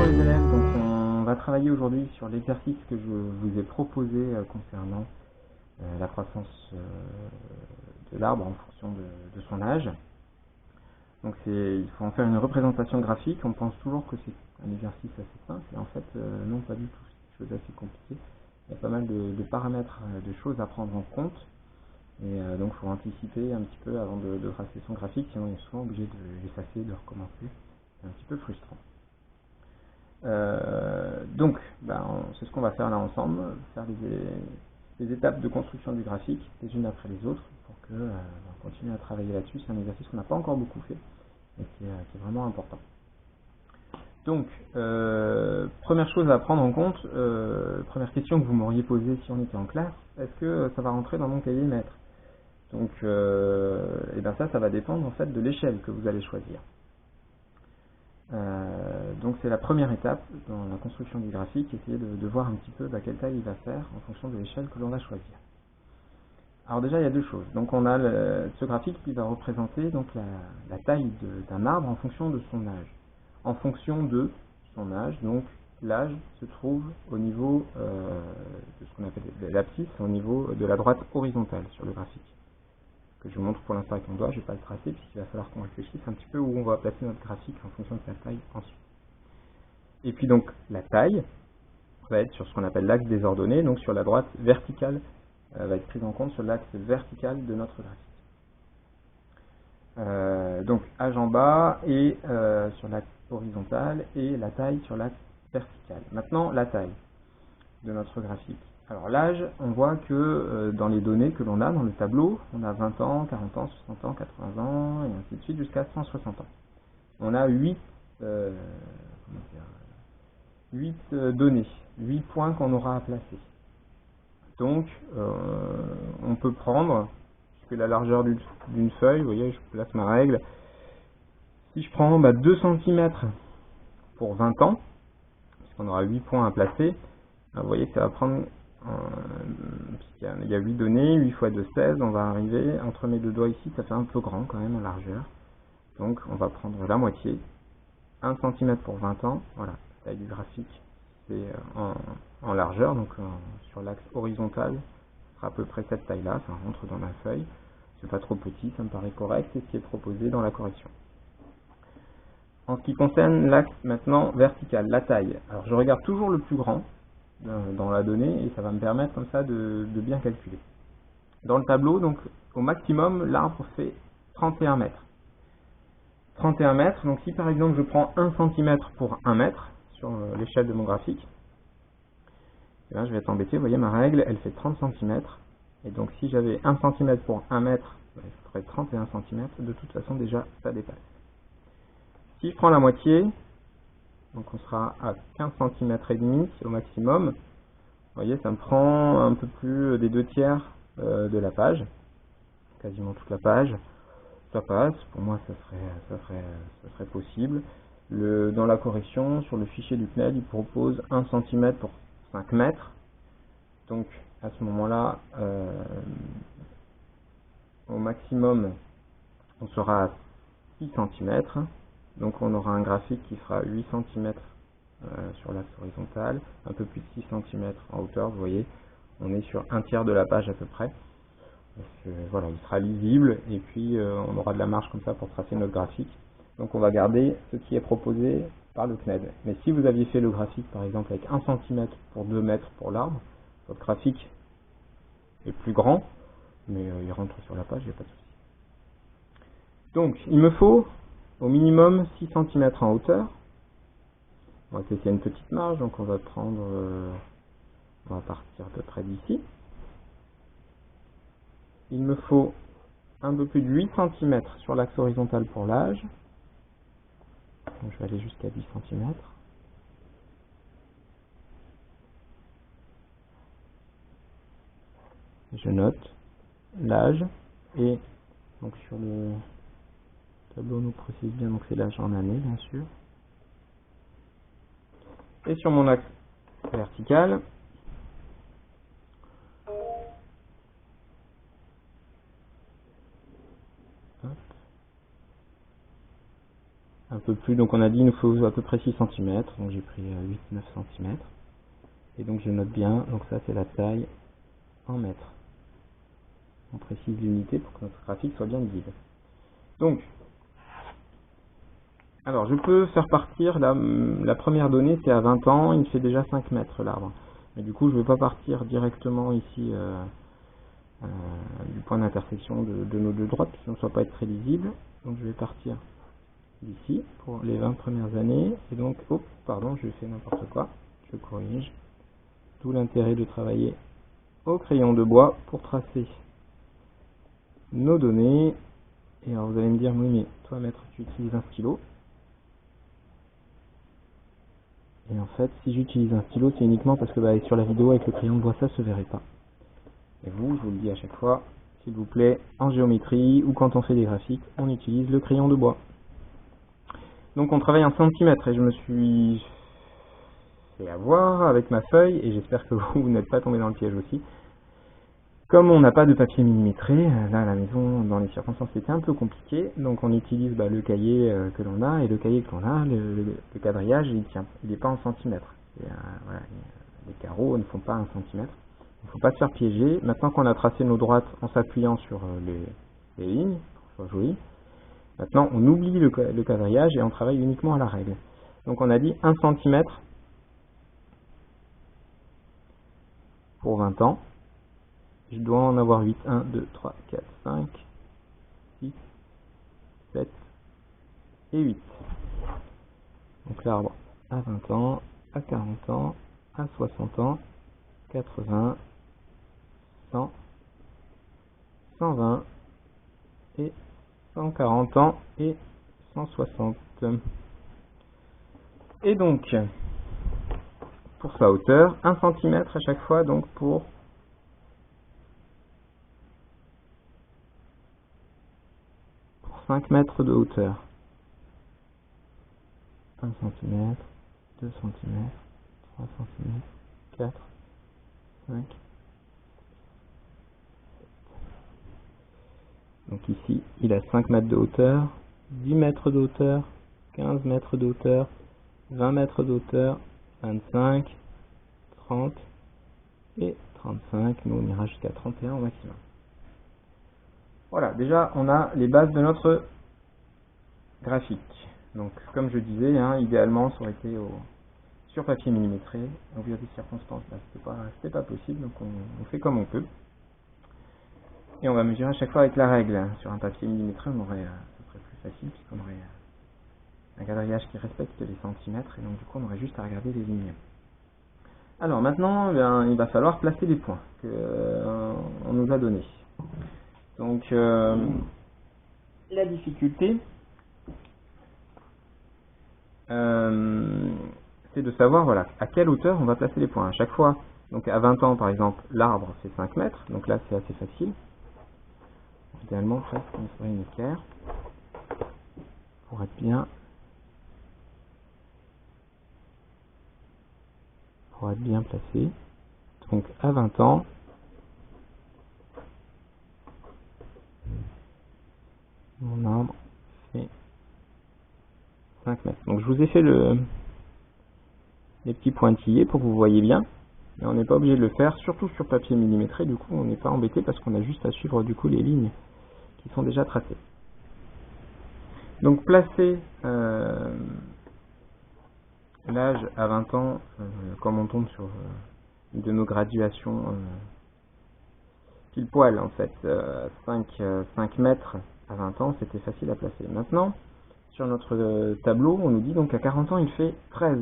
Bonjour les élèves, donc on va travailler aujourd'hui sur l'exercice que je vous ai proposé concernant la croissance de l'arbre en fonction de son âge. Donc il faut en faire une représentation graphique. On pense toujours que c'est un exercice assez simple, et en fait non, pas du tout, c'est une chose assez compliquée. Il y a pas mal de paramètres, de choses à prendre en compte, et donc il faut anticiper un petit peu avant de tracer son graphique, sinon on est souvent obligé de l'effacer, de recommencer. C'est un petit peu frustrant. Donc, c'est ce qu'on va faire là ensemble, faire les étapes de construction du graphique, les unes après les autres, pour que on continue à travailler là-dessus. C'est un exercice qu'on n'a pas encore beaucoup fait, et qui est vraiment important. Donc, première chose à prendre en compte, première question que vous m'auriez posée si on était en classe, est-ce que ça va rentrer dans mon cahier maître? Donc, et bien ça va dépendre en fait de l'échelle que vous allez choisir. Donc c'est la première étape dans la construction du graphique, essayer de voir un petit peu quelle taille il va faire en fonction de l'échelle que l'on va choisir. Alors déjà il y a deux choses. Donc on a ce graphique qui va représenter donc la taille d'un arbre en fonction de son âge. En fonction de son âge, donc l'âge se trouve au niveau de ce qu'on appelle l'abscisse, au niveau de la droite horizontale sur le graphique, que je vous montre pour l'instant avec mon doigt. Je ne vais pas le tracer puisqu'il va falloir qu'on réfléchisse un petit peu où on va placer notre graphique en fonction de sa taille ensuite. Et puis donc la taille va être sur ce qu'on appelle l'axe des ordonnées, donc sur la droite verticale, va être prise en compte sur l'axe vertical de notre graphique. Donc âge en bas et sur l'axe horizontal, et la taille sur l'axe vertical. Maintenant la taille de notre graphique. Alors l'âge, on voit que dans les données que l'on a dans le tableau, on a 20 ans, 40 ans, 60 ans, 80 ans, et ainsi de suite jusqu'à 160 ans. On a 8 données, 8 points qu'on aura à placer. Donc, on peut prendre, puisque la largeur d'une feuille, vous voyez, je place ma règle, si je prends 2 cm pour 20 ans, puisqu'on aura 8 points à placer, vous voyez que ça va prendre, puisqu'il y a 8 données, 8 fois 2, 16, on va arriver, entre mes deux doigts ici, ça fait un peu grand quand même en largeur. Donc, on va prendre la moitié, 1 cm pour 20 ans, voilà, la taille du graphique. C'est en largeur, donc sur l'axe horizontal, ce sera à peu près cette taille-là, ça rentre dans ma feuille. C'est pas trop petit, ça me paraît correct, c'est ce qui est proposé dans la correction. En ce qui concerne l'axe maintenant vertical, la taille, alors je regarde toujours le plus grand dans la donnée, et ça va me permettre comme ça de bien calculer. Dans le tableau, donc au maximum, l'arbre fait 31 mètres. 31 mètres, donc si par exemple je prends 1 cm pour 1 mètre, sur l'échelle de mon graphique, et là je vais être embêté, vous voyez ma règle elle fait 30 cm, et donc si j'avais 1 cm pour 1 mètre, ça ferait 31 cm, de toute façon déjà ça dépasse. Si je prends la moitié, donc on sera à 15 cm et demi au maximum, vous voyez ça me prend un peu plus des 2/3 de la page, quasiment toute la page, ça passe, pour moi ça serait possible. Dans la correction, sur le fichier du CNED, il propose 1 cm pour 5 mètres. Donc, à ce moment-là, au maximum, on sera à 6 cm. Donc, on aura un graphique qui fera 8 cm sur l'axe horizontal, un peu plus de 6 cm en hauteur. Vous voyez, on est sur 1/3 de la page à peu près. Voilà, il sera lisible, et puis on aura de la marge comme ça pour tracer notre graphique. Donc on va garder ce qui est proposé par le CNED. Mais si vous aviez fait le graphique par exemple avec 1 cm pour 2 mètres pour l'arbre, votre graphique est plus grand, mais il rentre sur la page, il n'y a pas de souci. Donc il me faut au minimum 6 cm en hauteur. On va tester une petite marge, donc on va prendre, on va partir à peu près d'ici. Il me faut un peu plus de 8 cm sur l'axe horizontal pour l'âge. Donc je vais aller jusqu'à 10 cm. Je note l'âge, et donc sur le tableau on nous précise bien, donc c'est l'âge en année bien sûr. Et sur mon axe vertical, hop, peu plus, donc on a dit il nous faut à peu près 6 cm, donc j'ai pris 8-9 cm. Et donc je note bien, donc ça c'est la taille en mètres. On précise l'unité pour que notre graphique soit bien lisible. Donc, alors je peux faire partir, la première donnée c'est à 20 ans, il me fait déjà 5 mètres l'arbre. Mais du coup je ne vais pas partir directement ici du point d'intersection de nos deux droites, puisque ça ne va pas être très lisible. Donc je vais partir d'ici pour les 20 premières années. Et donc, oh, pardon, je fais n'importe quoi, je corrige. D'où l'intérêt de travailler au crayon de bois pour tracer nos données. Et alors vous allez me dire, oui mais toi maître, tu utilises un stylo. Et en fait, si j'utilise un stylo, c'est uniquement parce que sur la vidéo avec le crayon de bois, ça se verrait pas. Et vous, je vous le dis à chaque fois, s'il vous plaît, en géométrie ou quand on fait des graphiques, on utilise le crayon de bois. Donc on travaille en centimètres et je me suis fait avoir avec ma feuille et j'espère que vous n'êtes pas tombé dans le piège aussi. Comme on n'a pas de papier millimétré, là à la maison, dans les circonstances, c'était un peu compliqué, donc on utilise le cahier que l'on a, et le cahier que l'on a, le quadrillage, il tient, il n'est pas en centimètres. Et, voilà, les carreaux ne font pas 1 centimètre. Il ne faut pas se faire piéger. Maintenant qu'on a tracé nos droites en s'appuyant sur les lignes, pour que ce soit joli, maintenant on oublie le quadrillage et on travaille uniquement à la règle. Donc on a dit 1 cm pour 20 ans. Je dois en avoir 8. 1, 2, 3, 4, 5, 6, 7 et 8. Donc l'arbre à 20 ans, à 40 ans, à 60 ans, 80, 100, 120 et 140 ans et 160. Et donc, pour sa hauteur, 1 cm à chaque fois, donc pour 5 mètres de hauteur. 1 cm, 2 cm, 3 cm, 4, 5. Donc ici, il a 5 mètres de hauteur, 10 mètres de hauteur, 15 mètres de hauteur, 20 mètres de hauteur, 25, 30 et 35, mais on ira jusqu'à 31 au maximum. Voilà, déjà on a les bases de notre graphique. Donc comme je disais, idéalement ça aurait été sur papier millimétré. Au vu des circonstances, c'était pas possible, donc on fait comme on peut. Et on va mesurer à chaque fois avec la règle. Sur un papier millimétré, ça serait plus facile puisqu'on aurait un quadrillage qui respecte les centimètres et donc du coup on aurait juste à regarder les lignes. Alors maintenant, il va falloir placer les points qu'on nous a donnés. Donc la difficulté, c'est de savoir à quelle hauteur on va placer les points. À chaque fois, donc à 20 ans par exemple, l'arbre fait 5 mètres, donc là c'est assez facile. Idéalement, presque, on ferait une équerre pour être bien. Pour être bien placé. Donc à 20 ans, mon arbre fait 5 mètres. Donc je vous ai fait les petits pointillés pour que vous voyez bien. Mais on n'est pas obligé de le faire, surtout sur papier millimétré. Du coup, on n'est pas embêté parce qu'on a juste à suivre du coup les lignes qui sont déjà tracées. Donc placer l'âge à 20 ans, comme on tombe sur une de nos graduations pile poil en fait, 5 mètres à 20 ans, c'était facile à placer. Maintenant, sur notre tableau, on nous dit donc à 40 ans, il fait 13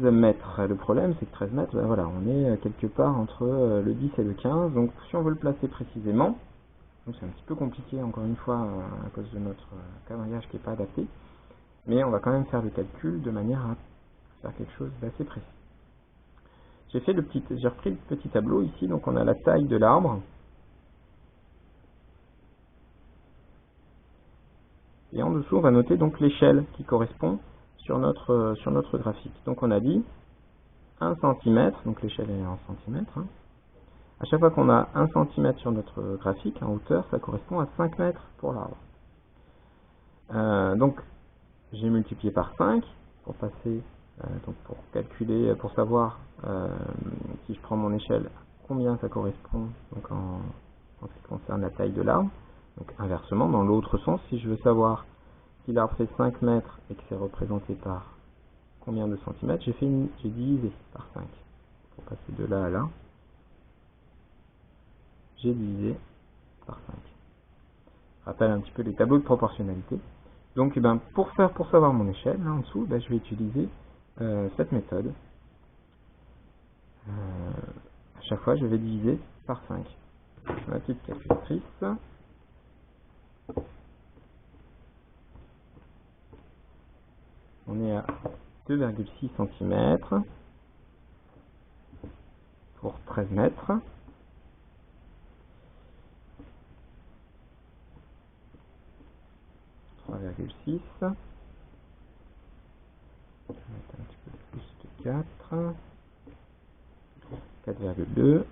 mètres. Le problème, c'est que 13 mètres, on est quelque part entre le 10 et le 15. Donc si on veut le placer précisément, c'est un petit peu compliqué encore une fois à cause de notre quadrillage qui n'est pas adapté, mais on va quand même faire le calcul de manière à faire quelque chose d'assez précis. J'ai repris le petit tableau ici, donc on a la taille de l'arbre. Et en dessous, on va noter donc l'échelle qui correspond sur notre graphique. Donc on a dit 1 cm, donc l'échelle est en centimètres. À chaque fois qu'on a 1 cm sur notre graphique en hauteur, ça correspond à 5 mètres pour l'arbre. Donc, j'ai multiplié par 5 pour passer, donc pour calculer, pour savoir si je prends mon échelle, combien ça correspond donc en ce qui concerne la taille de l'arbre. Donc inversement, dans l'autre sens, si je veux savoir si l'arbre fait 5 mètres et que c'est représenté par combien de centimètres, j'ai divisé par 5. Pour passer de là à là, j'ai divisé par 5. Je rappelle un petit peu les tableaux de proportionnalité. Donc pour savoir mon échelle, là en dessous, je vais utiliser cette méthode. À chaque fois, je vais diviser par 5. Ma petite calculatrice. On est à 2,6 cm pour 13 mètres. On va mettre un petit peu plus de 4. 4,2.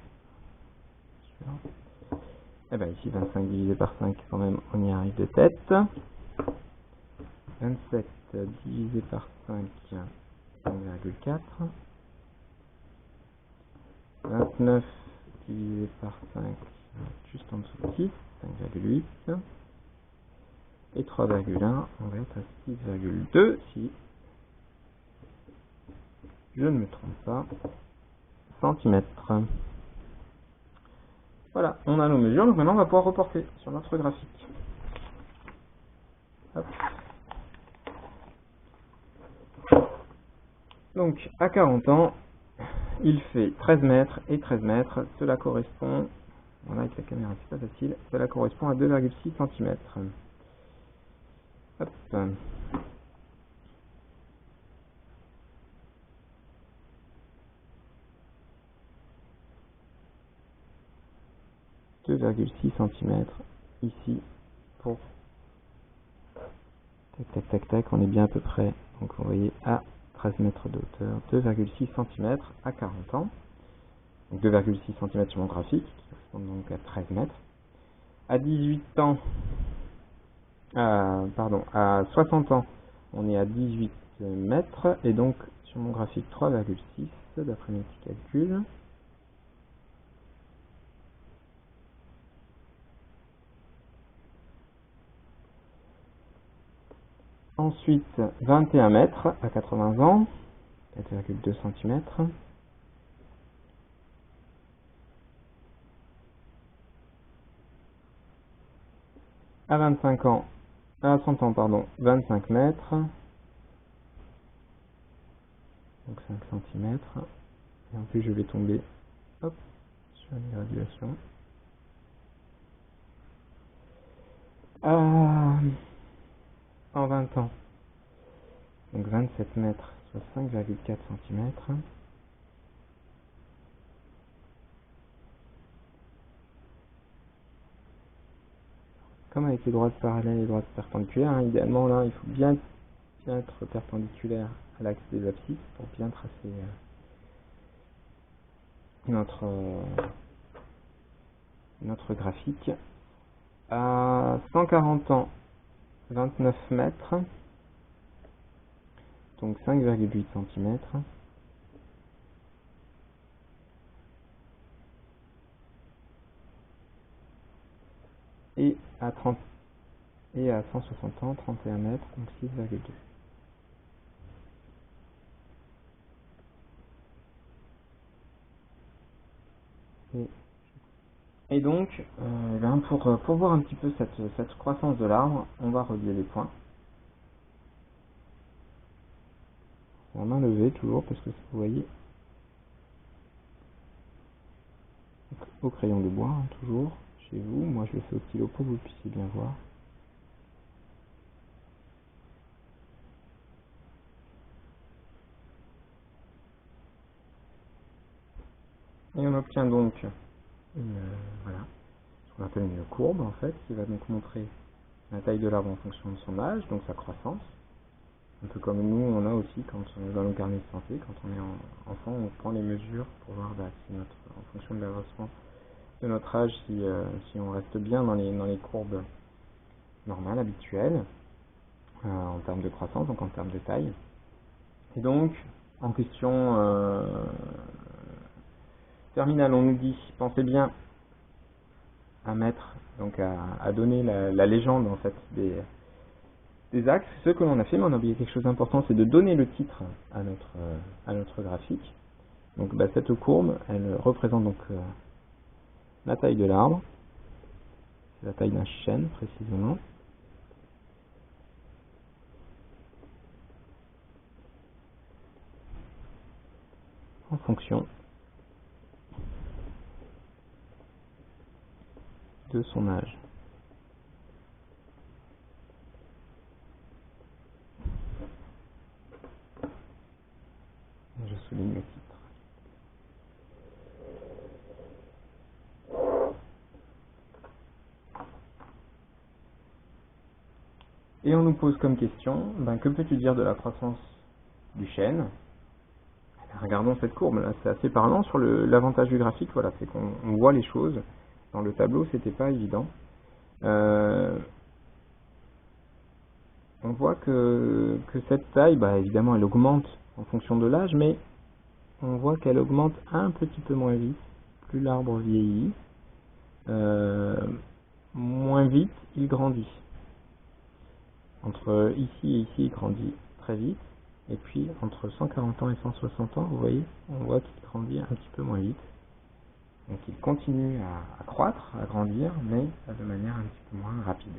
Et bien ici 25 divisé par 5 quand même, on y arrive de tête. 27 divisé par 5, 1,4. 29 divisé par 5, juste en dessous de 6, 5,8. Et 3,1, on va être à 6,2 si je ne me trompe pas, centimètres. Voilà, on a nos mesures, donc maintenant on va pouvoir reporter sur notre graphique. Hop. Donc à 40 ans, il fait 13 mètres et 13 mètres, cela correspond, voilà avec la caméra c'est pas facile, cela correspond à 2,6 cm. Hop. 2,6 cm ici pour tac, on est bien à peu près, donc vous voyez à 13 mètres de hauteur, 2,6 cm à 40 ans, donc 2,6 cm sur mon graphique, qui correspond donc à 13 mètres. À 18 ans, à 60 ans, on est à 18 mètres, et donc sur mon graphique 3,6 d'après mes petits calculs. Ensuite, 21 mètres à 80 ans, 4,2 cm. À 25 ans, à 100 ans, pardon, 25 mètres, donc 5 cm. Et en plus, je vais tomber, hop, sur les graduations. En 20 ans, donc 27 mètres, soit 5,4 cm. Comme avec les droites parallèles et les droites perpendiculaires, hein, idéalement là, il faut bien être perpendiculaire à l'axe des abscisses pour bien tracer notre graphique. À 140 ans, 29 mètres, donc 5,8 cm. Et à 160 ans, 31 mètres, donc 6,2. Et donc, pour voir un petit peu cette croissance de l'arbre, on va relier les points. La main levée toujours, parce que vous voyez, au crayon de bois, hein, toujours, chez vous. Moi je le fais au stylo pour que vous puissiez bien voir. Et on obtient donc voilà, ce qu'on appelle une courbe en fait, qui va donc montrer la taille de l'arbre en fonction de son âge, donc sa croissance. Un peu comme nous, on a aussi quand dans nos carnets de santé, quand on est enfant, on prend les mesures pour voir si en fonction de l'avancement de notre âge, si on reste bien dans les courbes normales, habituelles. en termes de croissance, donc en termes de taille. Et donc, en question terminale, on nous dit, pensez bien à mettre, donc à donner la légende en fait des axes. Ce que l'on a fait, mais on a oublié quelque chose d'important, c'est de donner le titre à notre graphique. Donc cette courbe, elle représente donc la taille de l'arbre, c'est la taille d'un chêne précisément. En fonction de son âge. Je souligne le titre. Et on nous pose comme question, que peux-tu dire de la croissance du chêne? Regardons cette courbe, là, c'est assez parlant sur l'avantage du graphique, voilà, c'est qu'on voit les choses. Dans le tableau, c'était pas évident. On voit que cette taille, évidemment, elle augmente en fonction de l'âge, mais on voit qu'elle augmente un petit peu moins vite. Plus l'arbre vieillit, moins vite il grandit. Entre ici et ici, il grandit très vite. Et puis, entre 140 ans et 160 ans, vous voyez, on voit qu'il grandit un petit peu moins vite. Donc, il continue à croître, à grandir, mais de manière un petit peu moins rapide.